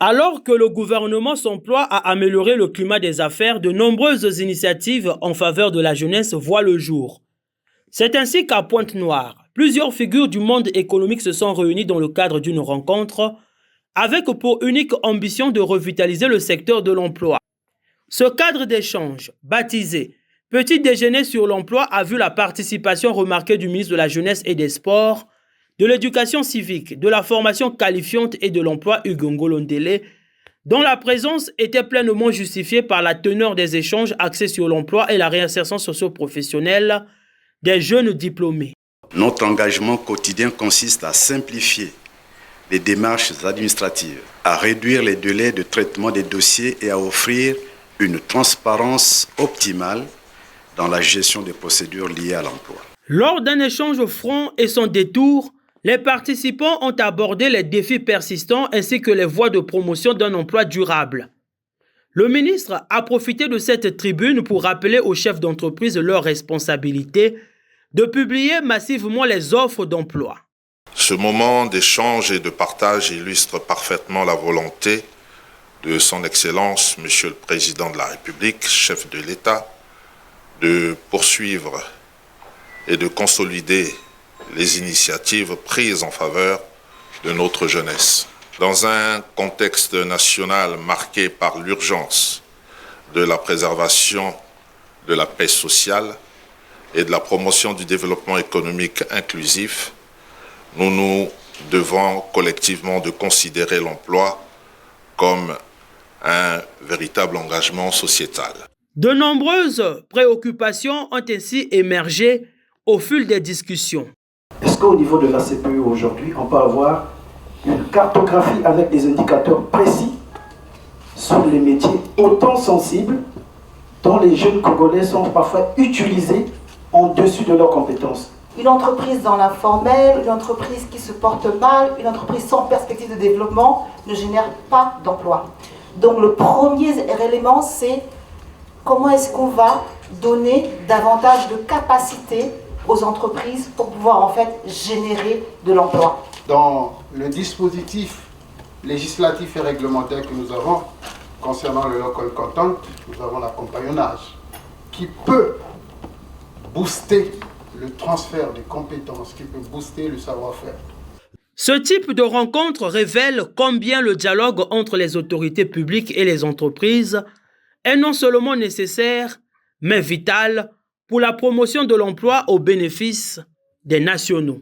Alors que le gouvernement s'emploie à améliorer le climat des affaires, de nombreuses initiatives en faveur de la jeunesse voient le jour. C'est ainsi qu'à Pointe-Noire, plusieurs figures du monde économique se sont réunies dans le cadre d'une rencontre avec pour unique ambition de revitaliser le secteur de l'emploi. Ce cadre d'échange, baptisé Petit déjeuner sur l'emploi, a vu la participation remarquée du ministre de la Jeunesse et des Sports, de l'Éducation civique, de la formation qualifiante et de l'emploi Hugo Ngolondele, dont la présence était pleinement justifiée par la teneur des échanges axés sur l'emploi et la réinsertion socio-professionnelle des jeunes diplômés. Notre engagement quotidien consiste à simplifier les démarches administratives, à réduire les délais de traitement des dossiers et à offrir une transparence optimale dans la gestion des procédures liées à l'emploi. Lors d'un échange franc et sans détour, les participants ont abordé les défis persistants ainsi que les voies de promotion d'un emploi durable. Le ministre a profité de cette tribune pour rappeler aux chefs d'entreprise leur responsabilité de publier massivement les offres d'emploi. Ce moment d'échange et de partage illustre parfaitement la volonté de son Excellence, Monsieur le Président de la République, chef de l'État, de poursuivre et de consolider les initiatives prises en faveur de notre jeunesse. Dans un contexte national marqué par l'urgence de la préservation de la paix sociale et de la promotion du développement économique inclusif, nous devons collectivement de considérer l'emploi comme un véritable engagement sociétal. De nombreuses préoccupations ont ainsi émergé au fil des discussions. Est-ce qu'au niveau de la CPE aujourd'hui, on peut avoir une cartographie avec des indicateurs précis sur les métiers autant sensibles dont les jeunes Congolais sont parfois utilisés en dessus de leurs compétences? Une entreprise dans l'informel, une entreprise qui se porte mal, une entreprise sans perspective de développement ne génère pas d'emploi. Donc le premier élément, c'est comment est-ce qu'on va donner davantage de capacité aux entreprises pour pouvoir en fait générer de l'emploi. Dans le dispositif législatif et réglementaire que nous avons concernant le local content, nous avons l'accompagnonnage qui peut booster le transfert des compétences, qui peut booster le savoir-faire. Ce type de rencontre révèle combien le dialogue entre les autorités publiques et les entreprises est non seulement nécessaire, mais vital pour la promotion de l'emploi au bénéfice des nationaux.